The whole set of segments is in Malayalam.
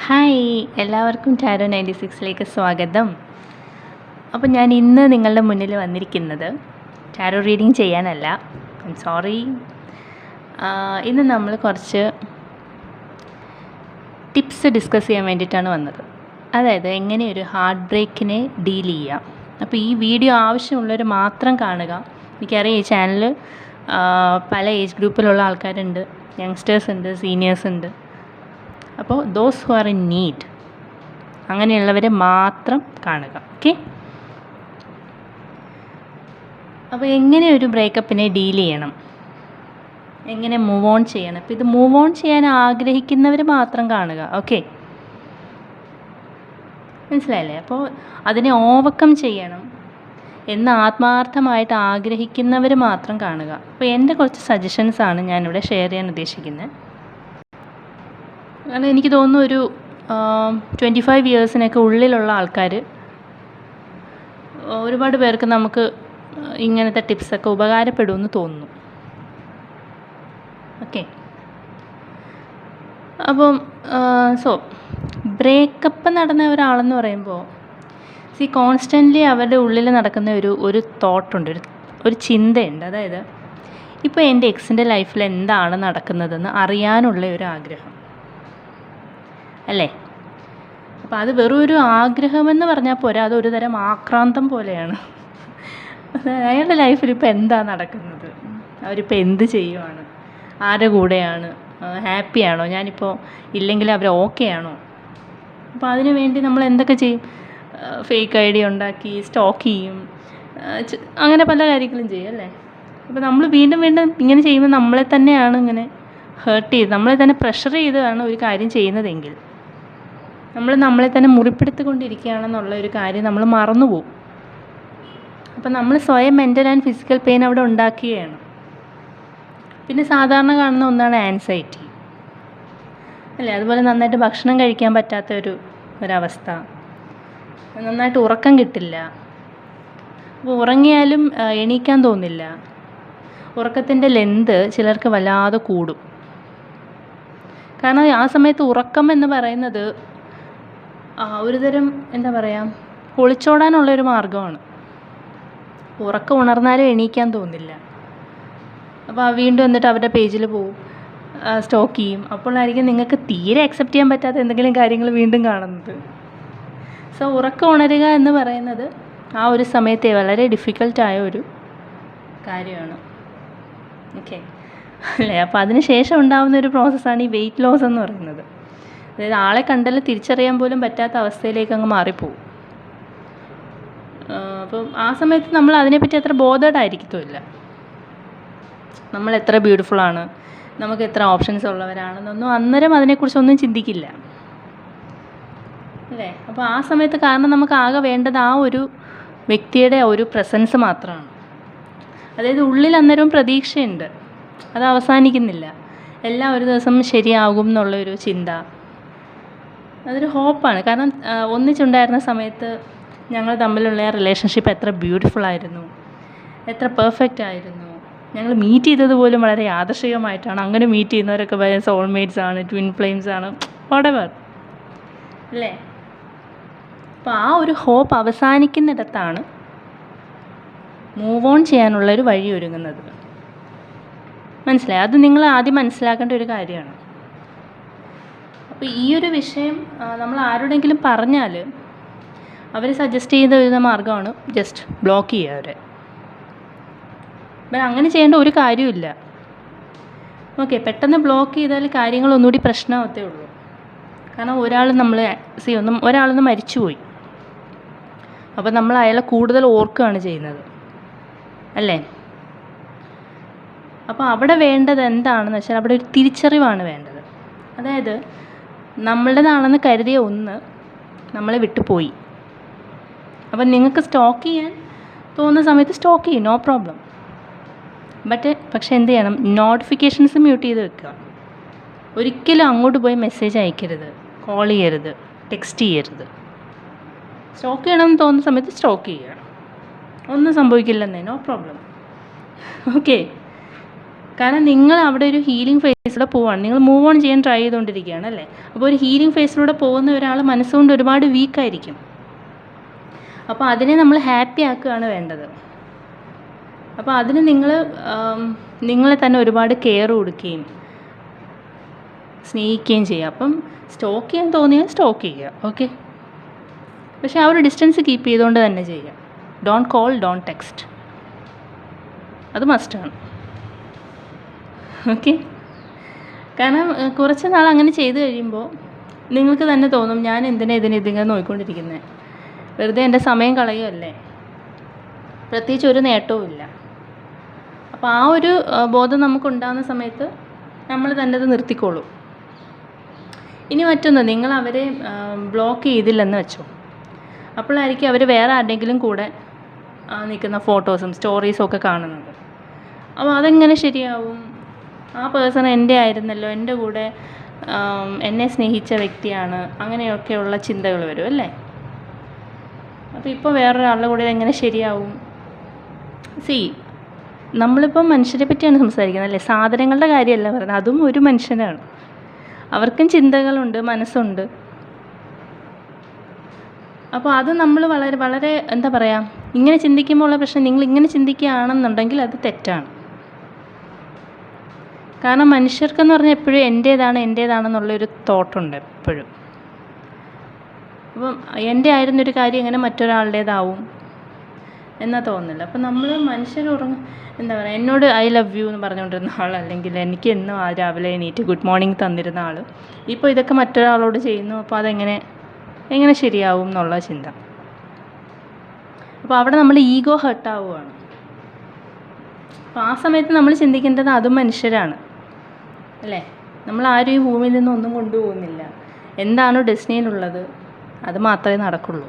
ഹായ്, എല്ലാവർക്കും ടാരോ 96ലേക്ക് സ്വാഗതം. അപ്പോൾ ഞാൻ ഇന്ന് നിങ്ങളുടെ മുന്നിൽ വന്നിരിക്കുന്നത് ടാരോ റീഡിങ് ചെയ്യാനല്ല. I'm sorry. ഇന്ന് നമ്മൾ കുറച്ച് ടിപ്സ് ഡിസ്കസ് ചെയ്യാൻ വേണ്ടിയിട്ടാണ് വന്നത്. അതായത് എങ്ങനെ ഒരു ഹാർട്ട് ബ്രേക്കിനെ ഡീൽ ചെയ്യാം. അപ്പോൾ ഈ വീഡിയോ ആവശ്യമുള്ളവർ മാത്രം കാണുക. എനിക്കറിയാം ഈ ചാനൽ പല ഏജ് ഗ്രൂപ്പിലുള്ള ആൾക്കാരുണ്ട്, യങ്സ്റ്റേഴ്സ് ഉണ്ട്, സീനിയേഴ്സ് ഉണ്ട്. അപ്പോൾ those who are in need, അങ്ങനെയുള്ളവരെ മാത്രം കാണുക. ഓക്കെ. അപ്പോൾ എങ്ങനെ ഒരു ബ്രേക്കപ്പിനെ ഡീൽ ചെയ്യണം, എങ്ങനെ മൂവ് ഓൺ ചെയ്യണം. അപ്പോൾ ഇത് മൂവ് ഓൺ ചെയ്യാൻ ആഗ്രഹിക്കുന്നവർ മാത്രം കാണുക. ഓക്കെ, മനസ്സിലായില്ലേ? അപ്പോൾ അതിനെ ഓവർകം ചെയ്യണം എന്ന് ആത്മാർത്ഥമായിട്ട് ആഗ്രഹിക്കുന്നവർ മാത്രം കാണുക. അപ്പോൾ എൻ്റെ കുറച്ച് സജഷൻസാണ് ഞാനിവിടെ ഷെയർ ചെയ്യാൻ ഉദ്ദേശിക്കുന്നത്. കാരണം എനിക്ക് തോന്നുന്നു ഒരു 25 ഇയേഴ്സിനൊക്കെ ഉള്ളിലുള്ള ആൾക്കാർ ഒരുപാട് പേർക്ക് നമുക്ക് ഇങ്ങനത്തെ ടിപ്സൊക്കെ ഉപകാരപ്പെടുമെന്ന് തോന്നുന്നു. ഓക്കെ. അപ്പം ബ്രേക്കപ്പ് നടന്ന ഒരാളെന്ന് പറയുമ്പോൾ കോൺസ്റ്റൻ്റ്ലി അവരുടെ ഉള്ളിൽ നടക്കുന്ന ഒരു തോട്ടുണ്ട്, ഒരു ചിന്തയുണ്ട്. അതായത് ഇപ്പോൾ എൻ്റെ എക്സിൻ്റെ ലൈഫിൽ എന്താണ് നടക്കുന്നതെന്ന് അറിയാനുള്ള ഒരു ആഗ്രഹം അല്ലേ? അപ്പോൾ അത് വെറും ഒരു ആഗ്രഹമെന്ന് പറഞ്ഞാൽ പോരാ, അതൊരു തരം ആക്രാന്തം പോലെയാണ്. അയാളുടെ ലൈഫിൽ ഇപ്പോൾ എന്താ നടക്കുന്നത്, അവരിപ്പോൾ എന്ത് ചെയ്യുവാണ്, ആരുടെ കൂടെയാണ്, ഹാപ്പിയാണോ, ഞാനിപ്പോൾ ഇല്ലെങ്കിൽ അവർ ഓക്കെ ആണോ. അപ്പോൾ അതിനു വേണ്ടി നമ്മൾ എന്തൊക്കെ ചെയ്യും? ഫേക്ക് ഐ ഡി ഉണ്ടാക്കി സ്റ്റോക്ക് ചെയ്യും, അങ്ങനെ പല കാര്യങ്ങളും ചെയ്യും അല്ലേ? അപ്പോൾ നമ്മൾ വീണ്ടും വീണ്ടും ഇങ്ങനെ ചെയ്യുമ്പോൾ നമ്മളെ തന്നെയാണ് ഇങ്ങനെ ഹേർട്ട് ചെയ്ത്, നമ്മളെ തന്നെ പ്രഷർ ചെയ്താണ് ഒരു കാര്യം ചെയ്യുന്നതെങ്കിൽ നമ്മൾ നമ്മളെ തന്നെ മുറിപ്പെടുത്തിക്കൊണ്ടിരിക്കുകയാണെന്നുള്ള ഒരു കാര്യം നമ്മൾ മറന്നുപോകും. അപ്പം നമ്മൾ സ്വയം മെൻ്റൽ ആൻഡ് ഫിസിക്കൽ പെയിൻ അവിടെ ഉണ്ടാക്കുകയാണ്. പിന്നെ സാധാരണ കാണുന്ന ഒന്നാണ് ആൻസൈറ്റി അല്ലേ? അതുപോലെ നന്നായിട്ട് ഭക്ഷണം കഴിക്കാൻ പറ്റാത്ത ഒരവസ്ഥ, നന്നായിട്ട് ഉറക്കം കിട്ടില്ല. അപ്പോൾ ഉറങ്ങിയാലും എണീക്കാൻ തോന്നില്ല. ഉറക്കത്തിൻ്റെ ലെന്ത് ചിലർക്ക് വല്ലാതെ കൂടും. കാരണം ആ സമയത്ത് ഉറക്കം എന്ന് പറയുന്നത് ഒരുതരം എന്താ പറയുക, ഒളിച്ചോടാനുള്ളൊരു മാർഗ്ഗമാണ്. ഉറക്കം ഉണർന്നാലും എണീക്കാൻ തോന്നില്ല. അപ്പോൾ വീണ്ടും എന്നിട്ട് അവരുടെ പേജിൽ പോവും, സ്റ്റോക്ക് ചെയ്യും. അപ്പോഴായിരിക്കും നിങ്ങൾക്ക് തീരെ അക്സെപ്റ്റ് ചെയ്യാൻ പറ്റാത്ത എന്തെങ്കിലും കാര്യങ്ങൾ വീണ്ടും കാണുന്നത്. ഉറക്കം ഉണരുക എന്ന് പറയുന്നത് ആ ഒരു സമയത്തെ വളരെ ഡിഫിക്കൽട്ടായ ഒരു കാര്യമാണ്. ഓക്കെ അല്ലേ? അപ്പോൾ അതിന് ശേഷം ഉണ്ടാകുന്ന ഒരു പ്രോസസ്സാണ് ഈ വെയിറ്റ് ലോസ് എന്ന് പറയുന്നത്. അതായത് ആളെ കണ്ടാൽ തിരിച്ചറിയാൻ പോലും പറ്റാത്ത അവസ്ഥയിലേക്ക് അങ്ങ് മാറിപ്പോവും. അപ്പം ആ സമയത്ത് നമ്മൾ അതിനെപ്പറ്റി അത്ര ബോധേഡ് ആയിരിക്കത്തുമില്ല. നമ്മൾ എത്ര ബ്യൂട്ടിഫുള്ളാണ്, നമുക്ക് എത്ര ഓപ്ഷൻസ് ഉള്ളവരാണെന്നൊന്നും അന്നേരം അതിനെക്കുറിച്ചൊന്നും ചിന്തിക്കില്ല അല്ലേ? അപ്പോൾ ആ സമയത്ത് കാരണം നമുക്ക് ആകെ വേണ്ടത് ആ ഒരു വ്യക്തിയുടെ ഒരു പ്രസൻസ് മാത്രമാണ്. അതായത് ഉള്ളിൽ അന്നേരവും പ്രതീക്ഷയുണ്ട്, അത് അവസാനിക്കുന്നില്ല. എല്ലാം ഒരു ദിവസം ശരിയാകും എന്നുള്ളൊരു ചിന്ത, അതൊരു ഹോപ്പാണ്. കാരണം ഒന്നിച്ചുണ്ടായിരുന്ന സമയത്ത് ഞങ്ങൾ തമ്മിലുള്ള റിലേഷൻഷിപ്പ് എത്ര ബ്യൂട്ടിഫുള്ളായിരുന്നു, എത്ര പെർഫെക്റ്റ് ആയിരുന്നു. ഞങ്ങൾ മീറ്റ് ചെയ്തത് പോലും വളരെ യാദൃശ്ചികമായിട്ടാണ്. അങ്ങനെ മീറ്റ് ചെയ്യുന്നവരൊക്കെ സോൾമേറ്റ്സ് ആണ്, ട്വിൻ ഫ്ലെയിംസ് ആണ്, വട്ടെവർ അല്ലേ? അപ്പോൾ ആ ഒരു ഹോപ്പ് അവസാനിക്കുന്നിടത്താണ് മൂവ് ഓൺ ചെയ്യാനുള്ളൊരു വഴി ഒരുങ്ങുന്നത്. മനസ്സിലായി? അത് നിങ്ങൾ ആദ്യം മനസ്സിലാക്കേണ്ട ഒരു കാര്യമാണ്. അപ്പോൾ ഈ ഒരു വിഷയം നമ്മൾ ആരോടെങ്കിലും പറഞ്ഞാൽ അവർ സജസ്റ്റ് ചെയ്ത ഒരു മാർഗ്ഗമാണ് ജസ്റ്റ് ബ്ലോക്ക് ചെയ്യുക അവരെ. അപ്പം അങ്ങനെ ചെയ്യേണ്ട ഒരു കാര്യമില്ല. ഓക്കെ, പെട്ടെന്ന് ബ്ലോക്ക് ചെയ്താൽ കാര്യങ്ങൾ ഒന്നുകൂടി പ്രശ്നമാവത്തേ ഉള്ളൂ. കാരണം ഒരാളൊന്ന് മരിച്ചുപോയി, അപ്പോൾ നമ്മൾ അയാളെ കൂടുതൽ ഓർക്കുകയാണ് ചെയ്യുന്നത് അല്ലേ? അപ്പോൾ അവിടെ വേണ്ടത് എന്താണെന്ന് വെച്ചാൽ അവിടെ ഒരു തിരിച്ചറിവാണ് വേണ്ടത്. അതായത് നമ്മളുടേതാണെന്ന് കരുതിയ ഒന്ന് നമ്മളെ വിട്ടുപോയി. അപ്പം നിങ്ങൾക്ക് സ്റ്റോക്ക് ചെയ്യാൻ തോന്നുന്ന സമയത്ത് സ്റ്റോക്ക് ചെയ്യും, നോ പ്രോബ്ലം. പക്ഷേ എന്ത് ചെയ്യണം? നോട്ടിഫിക്കേഷൻസ് മ്യൂട്ട് ചെയ്ത് വെക്കുക. ഒരിക്കലും അങ്ങോട്ട് പോയി മെസ്സേജ് അയക്കരുത്, കോൾ ചെയ്യരുത്, ടെക്സ്റ്റ് ചെയ്യരുത്. സ്റ്റോക്ക് ചെയ്യണമെന്ന് തോന്നുന്ന സമയത്ത് സ്റ്റോക്ക് ചെയ്യുക, ഒന്നും സംഭവിക്കില്ലെന്നേ, നോ പ്രോബ്ലം. ഓക്കെ. കാരണം നിങ്ങൾ അവിടെ ഒരു ഹീലിംഗ് ഫേസ് ഫേസിലൂടെ പോവാണ്, നിങ്ങൾ മൂവ് ഓൺ ചെയ്യാൻ ട്രൈ ചെയ്തുകൊണ്ടിരിക്കുകയാണ് അല്ലേ. അപ്പോൾ ഒരു ഹീലിംഗ് ഫേസിലൂടെ പോകുന്ന ഒരാൾ മനസ്സുകൊണ്ട് ഒരുപാട് വീക്കായിരിക്കും. അപ്പോൾ അതിനെ നമ്മൾ ഹാപ്പി ആക്കുകയാണ് വേണ്ടത്. അപ്പോൾ അതിന് നിങ്ങൾ നിങ്ങളെ തന്നെ ഒരുപാട് കെയർ കൊടുക്കുകയും സ്നേഹിക്കുകയും ചെയ്യുക. അപ്പം സ്റ്റോക്ക് ചെയ്യാൻ തോന്നിയാൽ സ്റ്റോക്ക് ചെയ്യുക, ഓക്കെ. പക്ഷേ ആ ഒരു ഡിസ്റ്റൻസ് കീപ്പ് ചെയ്തുകൊണ്ട് തന്നെ ചെയ്യുക. ഡോണ്ട് കോൾ, ഡോണ്ട് ടെക്സ്റ്റ്, അത് മസ്റ്റാണ്, ഓക്കെ. കാരണം കുറച്ച് നാൾ അങ്ങനെ ചെയ്ത് കഴിയുമ്പോൾ നിങ്ങൾക്ക് തന്നെ തോന്നും, ഞാൻ എന്തിനാ ഇതിങ്ങനെ നോക്കിക്കൊണ്ടിരിക്കുന്നത്, വെറുതെ എൻ്റെ സമയം കളയുമല്ലേ, പ്രത്യേകിച്ച് ഒരു നേട്ടവും ഇല്ല. അപ്പോൾ ആ ഒരു ബോധം നമുക്കുണ്ടാകുന്ന സമയത്ത് നമ്മൾ തന്നെ അത് നിർത്തിക്കോളും. ഇനി മറ്റൊന്ന്, നിങ്ങൾ അവരെ ബ്ലോക്ക് ചെയ്തില്ലെന്ന് വെച്ചോ, അപ്പോഴായിരിക്കും അവർ വേറെ ആരുടെയെങ്കിലും കൂടെ നിൽക്കുന്ന ഫോട്ടോസും സ്റ്റോറീസും ഒക്കെ കാണുന്നത്. അപ്പോൾ അതെങ്ങനെ ശരിയാവും? ആ പേഴ്സൺ എൻ്റെ ആയിരുന്നല്ലോ, എൻ്റെ കൂടെ എന്നെ സ്നേഹിച്ച വ്യക്തിയാണ്, അങ്ങനെയൊക്കെയുള്ള ചിന്തകൾ വരും അല്ലേ. അപ്പോൾ ഇപ്പോൾ വേറൊരാളുടെ കൂടെ എങ്ങനെ ശരിയാവും? നമ്മളിപ്പോൾ മനുഷ്യരെ പറ്റിയാണ് സംസാരിക്കുന്നത് അല്ലേ, സാധനങ്ങളുടെ കാര്യമല്ല പറയുന്നത്. അതും ഒരു മനുഷ്യനാണ്, അവർക്കും ചിന്തകളുണ്ട്, മനസ്സുണ്ട്. അപ്പോൾ അത് നമ്മൾ വളരെ വളരെ എന്താ പറയുക, ഇങ്ങനെ ചിന്തിക്കുമ്പോൾ ഉള്ള പ്രശ്നം, നിങ്ങൾ ഇങ്ങനെ ചിന്തിക്കുകയാണെന്നുണ്ടെങ്കിൽ അത് തെറ്റാണ്. കാരണം മനുഷ്യർക്കെന്ന് പറഞ്ഞാൽ എപ്പോഴും എൻ്റേതാണെന്നുള്ളൊരു തോട്ടുണ്ട് എപ്പോഴും. അപ്പം എൻ്റെ ആയിരുന്നൊരു കാര്യം എങ്ങനെ മറ്റൊരാളുടേതാവും എന്നാ തോന്നുന്നില്ല. അപ്പം നമ്മൾ മനുഷ്യർ എന്താ പറയുക, എന്നോട് ഐ ലവ് യു എന്ന് പറഞ്ഞുകൊണ്ടിരുന്ന ആൾ, അല്ലെങ്കിൽ എനിക്ക് എന്നും രാവിലെ എണീറ്റ് ഗുഡ് മോർണിംഗ് തന്നിരുന്ന ആൾ ഇപ്പോൾ ഇതൊക്കെ മറ്റൊരാളോട് ചെയ്യുന്നു. അപ്പോൾ എങ്ങനെ ശരിയാവും എന്നുള്ള ചിന്ത. അപ്പോൾ അവിടെ നമ്മൾ ഈഗോ ഹർട്ടാവുകയാണ്. അപ്പോൾ ആ സമയത്ത് നമ്മൾ ചിന്തിക്കേണ്ടത് അതും മനുഷ്യരാണ് അല്ലേ. നമ്മൾ ആരും ഈ ഭൂമിയിൽ നിന്നും ഒന്നും കൊണ്ടുപോകുന്നില്ല. എന്താണോ ഡെസ്റ്റിനിയിലുള്ളത് അത് മാത്രമേ നടക്കുള്ളൂ.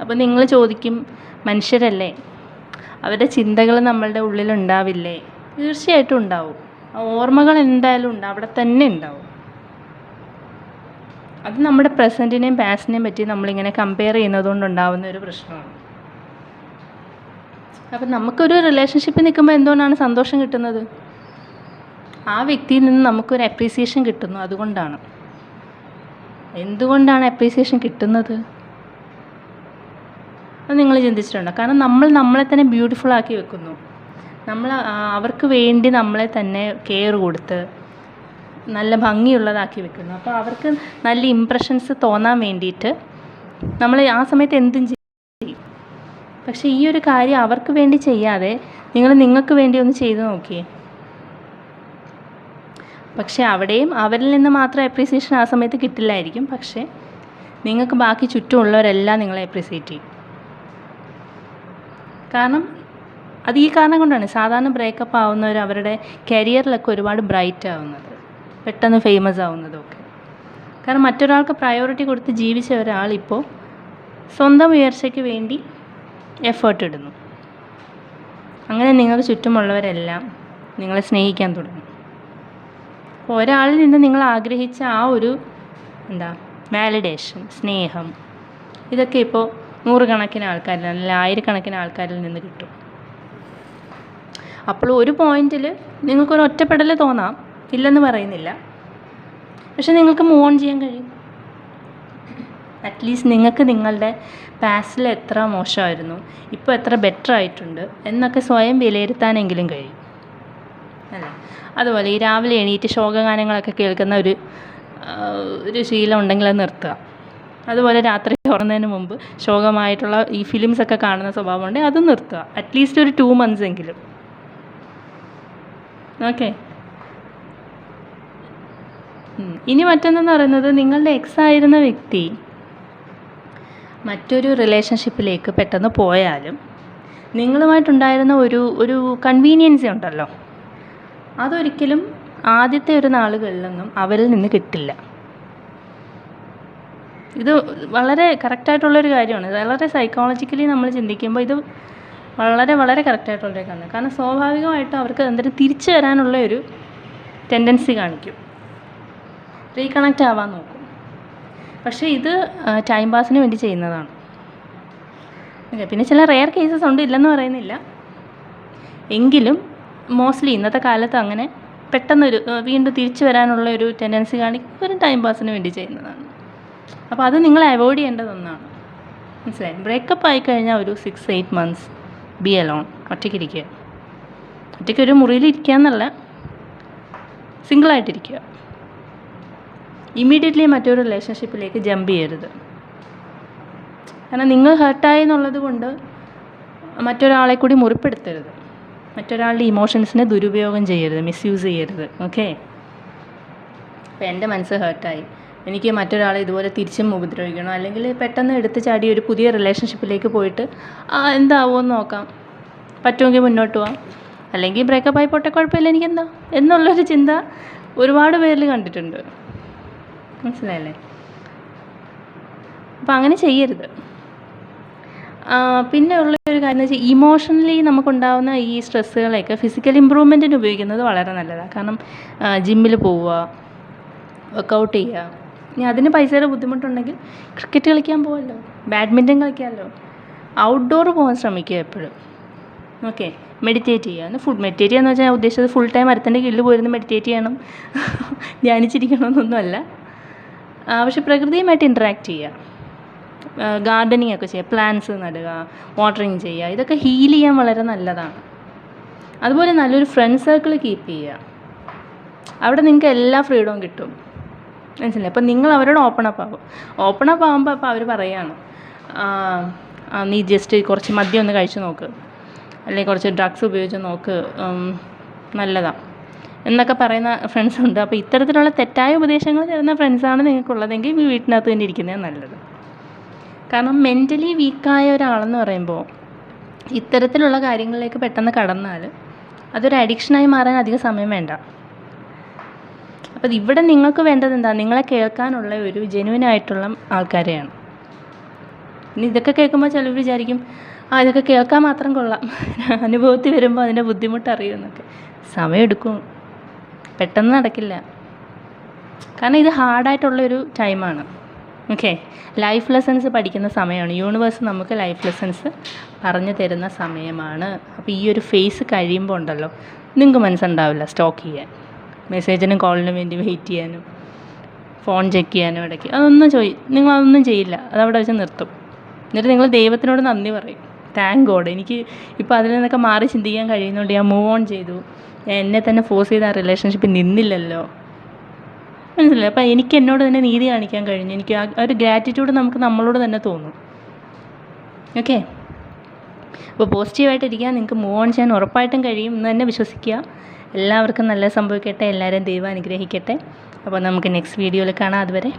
അപ്പോൾ നിങ്ങൾ ചോദിക്കും, മനുഷ്യരല്ലേ, അവരുടെ ചിന്തകൾ നമ്മളുടെ ഉള്ളിലുണ്ടാവില്ലേ? തീർച്ചയായിട്ടും ഉണ്ടാവും. ആ ഓർമ്മകൾ എന്തായാലും ഉണ്ട്, അവിടെ തന്നെ ഉണ്ടാവും. അത് നമ്മുടെ പ്രസൻറ്റിനെയും പാസ്റ്റിനെയും പറ്റി നമ്മളിങ്ങനെ കമ്പയർ ചെയ്യുന്നതുകൊണ്ടുണ്ടാവുന്ന ഒരു പ്രശ്നമാണ്. അപ്പം നമുക്കൊരു റിലേഷൻഷിപ്പിൽ നിൽക്കുമ്പോൾ എന്തുകൊണ്ടാണ് സന്തോഷം കിട്ടുന്നത്? ആ വ്യക്തിയിൽ നിന്ന് നമുക്കൊരു അപ്രീസിയേഷൻ കിട്ടുന്നു, അതുകൊണ്ടാണ്. എന്തുകൊണ്ടാണ് അപ്രീസിയേഷൻ കിട്ടുന്നത്? അത് നിങ്ങൾ ചിന്തിച്ചിട്ടുണ്ടോ? കാരണം നമ്മൾ നമ്മളെ തന്നെ ബ്യൂട്ടിഫുൾ ആക്കി വെക്കുന്നു. നമ്മൾ അവർക്ക് വേണ്ടി നമ്മളെ തന്നെ കെയർ കൊടുത്ത് നല്ല ഭംഗിയുള്ളതാക്കി വെക്കുന്നു. അപ്പോൾ അവർക്ക് നല്ല ഇംപ്രഷൻസ് തോന്നാൻ വേണ്ടിയിട്ട് നമ്മൾ ആ സമയത്ത് എന്തും ചെയ്യും. പക്ഷേ ഈ ഒരു കാര്യം അവർക്ക് വേണ്ടി ചെയ്യാതെ നിങ്ങൾക്ക് വേണ്ടി ഒന്ന് ചെയ്ത് നോക്കിയേ. പക്ഷേ അവിടെയും അവരിൽ നിന്ന് മാത്രം അപ്രീസിയേഷൻ ആ സമയത്ത് കിട്ടില്ലായിരിക്കും. പക്ഷേ നിങ്ങൾക്ക് ബാക്കി ചുറ്റുമുള്ളവരെല്ലാം നിങ്ങളെ അപ്രീസിയേറ്റ് ചെയ്യും. കാരണം അത് ഈ കാരണം കൊണ്ടാണ് സാധാരണ ബ്രേക്കപ്പ് ആവുന്നവർ അവരുടെ കരിയറിലൊക്കെ ഒരുപാട് ബ്രൈറ്റ് ആവുന്നത്, പെട്ടെന്ന് ഫേമസ് ആവുന്നതൊക്കെ. കാരണം മറ്റൊരാൾക്ക് പ്രയോറിറ്റി കൊടുത്ത് ജീവിച്ച ഒരാളിപ്പോൾ സ്വന്തം ഉയർച്ചയ്ക്ക് വേണ്ടി എഫേർട്ട് ഇടുന്നു. അങ്ങനെ നിങ്ങൾക്ക് ചുറ്റുമുള്ളവരെല്ലാം നിങ്ങളെ സ്നേഹിക്കാൻ തുടങ്ങും. അപ്പോൾ ഒരാളിൽ നിന്ന് നിങ്ങൾ ആഗ്രഹിച്ച ആ ഒരു വാലിഡേഷൻ, സ്നേഹം, ഇതൊക്കെ ഇപ്പോൾ നൂറുകണക്കിന് ആൾക്കാരിൽ അല്ലെങ്കിൽ ആയിരക്കണക്കിന് ആൾക്കാരിൽ നിന്ന് കിട്ടും. അപ്പോൾ ഒരു പോയിന്റിൽ നിങ്ങൾക്കൊരു ഒറ്റപ്പെടൽ തോന്നാം, ഇല്ലെന്ന് പറയുന്നില്ല. പക്ഷെ നിങ്ങൾക്ക് മൂവ് ഓൺ ചെയ്യാൻ കഴിയും. അറ്റ്ലീസ്റ്റ് നിങ്ങൾക്ക് നിങ്ങളുടെ പാസ്റ്റിൽ എത്ര മോശമായിരുന്നു, ഇപ്പോൾ എത്ര ബെറ്റർ ആയിട്ടുണ്ട് എന്നൊക്കെ സ്വയം വിലയിരുത്താനെങ്കിലും കഴിയും അല്ലേ. അതുപോലെ ഈ രാവിലെ എണീറ്റ് ശോകഗാനങ്ങളൊക്കെ കേൾക്കുന്ന ഒരു ശീലം ഉണ്ടെങ്കിൽ അത് നിർത്തുക. അതുപോലെ രാത്രി ഉറങ്ങുന്നതിന് മുമ്പ് ശോകമായിട്ടുള്ള ഈ ഫിലിംസൊക്കെ കാണുന്ന സ്വഭാവം ഉണ്ടെങ്കിൽ അതും നിർത്തുക. അറ്റ്ലീസ്റ്റ് ഒരു 2 months എങ്കിലും. ഓക്കെ. ഇനി മറ്റൊന്നെന്ന് പറയുന്നത്, നിങ്ങളുടെ എക്സ് ആയിരുന്ന വ്യക്തി മറ്റൊരു റിലേഷൻഷിപ്പിലേക്ക് പെട്ടെന്ന് പോയാലും നിങ്ങളുമായിട്ടുണ്ടായിരുന്ന ഒരു കൺവീനിയൻസി ഉണ്ടല്ലോ, അതൊരിക്കലും ആദ്യത്തെ ഒരു നാളുകളിലൊന്നും അവരിൽ നിന്ന് കിട്ടില്ല. ഇത് വളരെ കറക്റ്റായിട്ടുള്ളൊരു കാര്യമാണ്. വളരെ സൈക്കോളജിക്കലി നമ്മൾ ചിന്തിക്കുമ്പോൾ ഇത് വളരെ വളരെ കറക്റ്റായിട്ടുള്ളൊരു കാര്യമാണ്. കാരണം സ്വാഭാവികമായിട്ടും അവർക്ക് എന്തെങ്കിലും തിരിച്ചു വരാനുള്ള ഒരു ടെൻഡൻസി കാണിക്കും, റീകണക്റ്റ് ആവാൻ നോക്കും. പക്ഷേ ഇത് ടൈം പാസിന് വേണ്ടി ചെയ്യുന്നതാണ്. ഓക്കെ. പിന്നെ ചില റെയർ കേസസ് ഉണ്ട്, ഇല്ലെന്ന് പറയുന്നില്ല. എങ്കിലും മോസ്റ്റ്ലി ഇന്നത്തെ കാലത്ത് അങ്ങനെ പെട്ടെന്നൊരു വീണ്ടും തിരിച്ചു വരാനുള്ള ഒരു ടെൻഡൻസി കാണിക്കും, ഒരു ടൈം പാസിന് വേണ്ടി ചെയ്യുന്നതാണ്. അപ്പോൾ അത് നിങ്ങൾ അവോയ്ഡ് ചെയ്യേണ്ടത് ഒന്നാണ്. മനസ്സിലായി? ബ്രേക്കപ്പ് ആയിക്കഴിഞ്ഞാൽ ഒരു 6-8 months ബി അലോൺ, ഒറ്റയ്ക്കിരിക്കുക. ഒറ്റയ്ക്കൊരു മുറിയിൽ ഇരിക്കുക എന്നല്ല, സിംഗിളായിട്ടിരിക്കുക. ഇമ്മീഡിയറ്റ്ലി മറ്റൊരു റിലേഷൻഷിപ്പിലേക്ക് ജമ്പ് ചെയ്യരുത്. കാരണം നിങ്ങൾ ഹേർട്ടായി എന്നുള്ളത് കൊണ്ട് മറ്റൊരാളെ കൂടി മുറിപ്പെടുത്തരുത്. മറ്റൊരാളുടെ ഇമോഷൻസിനെ ദുരുപയോഗം ചെയ്യരുത്, മിസ്യൂസ് ചെയ്യരുത്. ഓക്കെ? അപ്പോൾ എൻ്റെ മനസ്സ് ഹേർട്ടായി, എനിക്ക് മറ്റൊരാളെ ഇതുപോലെ തിരിച്ചും ഉപദ്രവിക്കണോ, അല്ലെങ്കിൽ പെട്ടെന്ന് എടുത്ത് ചാടി ഒരു പുതിയ റിലേഷൻഷിപ്പിലേക്ക് പോയിട്ട് എന്താവുമെന്ന് നോക്കാം, പറ്റുമെങ്കിൽ മുന്നോട്ട് പോവാം, അല്ലെങ്കിൽ ബ്രേക്കപ്പ് ആയി പോട്ടെ, കുഴപ്പമില്ല, എനിക്കെന്താ എന്നുള്ളൊരു ചിന്ത ഒരുപാട് പേരിൽ കണ്ടിട്ടുണ്ട്. മനസ്സിലായല്ലേ? അപ്പോൾ അങ്ങനെ ചെയ്യരുത്. പിന്നെ ഉള്ളൊരു കാര്യം എന്ന് വെച്ചാൽ ഇമോഷണലി നമുക്കുണ്ടാകുന്ന ഈ സ്ട്രെസ്സുകളെയൊക്കെ ഫിസിക്കൽ ഇമ്പ്രൂവ്മെൻറ്റിന് ഉപയോഗിക്കുന്നത് വളരെ നല്ലതാണ്. കാരണം ജിമ്മിൽ പോവുക, വർക്കൗട്ട് ചെയ്യുക. ഇനി അതിന് പൈസയുടെ ബുദ്ധിമുട്ടുണ്ടെങ്കിൽ ക്രിക്കറ്റ് കളിക്കാൻ പോകാമല്ലോ, ബാഡ്മിൻ്റൺ കളിക്കാമല്ലോ, ഔട്ട്ഡോർ പോകാൻ ശ്രമിക്കുക എപ്പോഴും. ഓക്കെ? മെഡിറ്റേറ്റ് ചെയ്യുക. മെഡിറ്റേറ്റ് ചെയ്യുക എന്ന് വെച്ചാൽ ഞാൻ ഉദ്ദേശിച്ചത് ഫുൾ ടൈം മരത്തിൻ്റെ കീഴിൽ പോയിരുന്ന് മെഡിറ്റേറ്റ് ചെയ്യണം, ധ്യാനിച്ചിരിക്കണമെന്നൊന്നുമല്ല. പക്ഷെ പ്രകൃതിയുമായിട്ട് ഇൻറ്ററാക്ട് ചെയ്യുക, ഗാർഡനിങ് ഒക്കെ ചെയ്യുക, പ്ലാന്റ്സ് നടുക, വാട്ടറിങ് ചെയ്യുക, ഇതൊക്കെ ഹീൽ ചെയ്യാൻ വളരെ നല്ലതാണ്. അതുപോലെ നല്ലൊരു ഫ്രണ്ട് സർക്കിൾ കീപ്പ് ചെയ്യുക. അവിടെ നിങ്ങൾക്ക് എല്ലാ ഫ്രീഡവും കിട്ടും. മനസ്സിലായി? അപ്പം നിങ്ങൾ അവരോട് ഓപ്പൺ അപ്പ് ആകുമ്പോൾ അപ്പോൾ അവർ പറയുകയാണ്, നീ ജസ്റ്റ് കുറച്ച് മദ്യം ഒന്ന് കഴിച്ച് നോക്ക്, അല്ലെങ്കിൽ കുറച്ച് ഡ്രഗ്സ് ഉപയോഗിച്ച് നോക്ക്, നല്ലതാണ് എന്നൊക്കെ പറയുന്ന ഫ്രണ്ട്സുണ്ട്. അപ്പോൾ ഇത്തരത്തിലുള്ള തെറ്റായ ഉപദേശങ്ങൾ തരുന്ന ഫ്രണ്ട്സാണ് നിങ്ങൾക്കുള്ളതെങ്കിൽ വീട്ടിനകത്ത് തന്നെ ഇരിക്കുന്നതാണ് നല്ലത്. കാരണം മെൻ്റലി വീക്കായ ഒരാളെന്ന് പറയുമ്പോൾ ഇത്തരത്തിലുള്ള കാര്യങ്ങളിലേക്ക് പെട്ടെന്ന് കടന്നാൽ അതൊരു അഡിക്ഷനായി മാറാൻ അധികം സമയം വേണ്ട. അപ്പോൾ ഇവിടെ നിങ്ങൾക്ക് വേണ്ടത് എന്താ? നിങ്ങളെ കേൾക്കാനുള്ള ഒരു ജെന്യുവനായിട്ടുള്ള ആൾക്കാരെയാണ്. ഇനി ഇതൊക്കെ കേൾക്കുമ്പോൾ ചിലർ വിചാരിക്കും ഇതൊക്കെ കേൾക്കാൻ മാത്രം കൊള്ളാം, അനുഭവത്തിൽ വരുമ്പോൾ അതിൻ്റെ ബുദ്ധിമുട്ട് അറിയുമെന്നൊക്കെ. സമയമെടുക്കും, പെട്ടെന്ന് നടക്കില്ല. കാരണം ഇത് ഹാർഡായിട്ടുള്ളൊരു ടൈമാണ്. ഓക്കെ? ലൈഫ് ലെസൺസ് പഠിക്കുന്ന സമയമാണ്. യൂണിവേഴ്സ് നമുക്ക് ലൈഫ് ലെസൺസ് പറഞ്ഞു തരുന്ന സമയമാണ്. അപ്പോൾ ഈ ഒരു ഫേസ് കഴിയുമ്പോൾ ഉണ്ടല്ലോ, നിങ്ങൾക്ക് മനസ്സുണ്ടാവില്ല സ്റ്റോക്ക് ചെയ്യാൻ, മെസ്സേജിനും കോളിനും വേണ്ടി വെയിറ്റ് ചെയ്യാനും ഫോൺ ചെക്ക് ചെയ്യാനും ഇടയ്ക്ക് നിങ്ങളതൊന്നും ചെയ്യില്ല. അതവിടെ വെച്ച് നിർത്തും. എന്നിട്ട് നിങ്ങൾ ദൈവത്തിനോട് നന്ദി പറയും, താങ്ക് ഗോഡ്, എനിക്ക് ഇപ്പോൾ അതിൽ നിന്നൊക്കെ മാറി ചിന്തിക്കാൻ കഴിയുന്നതുകൊണ്ട് ഞാൻ മൂവ് ഓൺ ചെയ്തു, ഞാൻ എന്നെ തന്നെ ഫോഴ്സ് ചെയ്ത് ആ റിലേഷൻഷിപ്പിൽ നിന്നില്ലല്ലോ. മനസ്സിലായി? അപ്പോൾ എനിക്ക് എന്നോട് തന്നെ നീതി കാണിക്കാൻ കഴിഞ്ഞു. എനിക്ക് ആ ഒരു ഗ്രാറ്റിറ്റ്യൂഡ് നമുക്ക് നമ്മളോട് തന്നെ തോന്നും. ഓക്കെ? അപ്പോൾ പോസിറ്റീവായിട്ടിരിക്കാൻ നിങ്ങൾക്ക് മൂവ് ഓൺ ചെയ്യാൻ ഉറപ്പായിട്ടും കഴിയും എന്ന് തന്നെ വിശ്വസിക്കുക. എല്ലാവർക്കും നല്ല സംഭവിക്കട്ടെ, എല്ലാവരെയും ദൈവം അനുഗ്രഹിക്കട്ടെ. അപ്പോൾ നമുക്ക് നെക്സ്റ്റ് വീഡിയോയിൽ കാണാം. അതുവരെ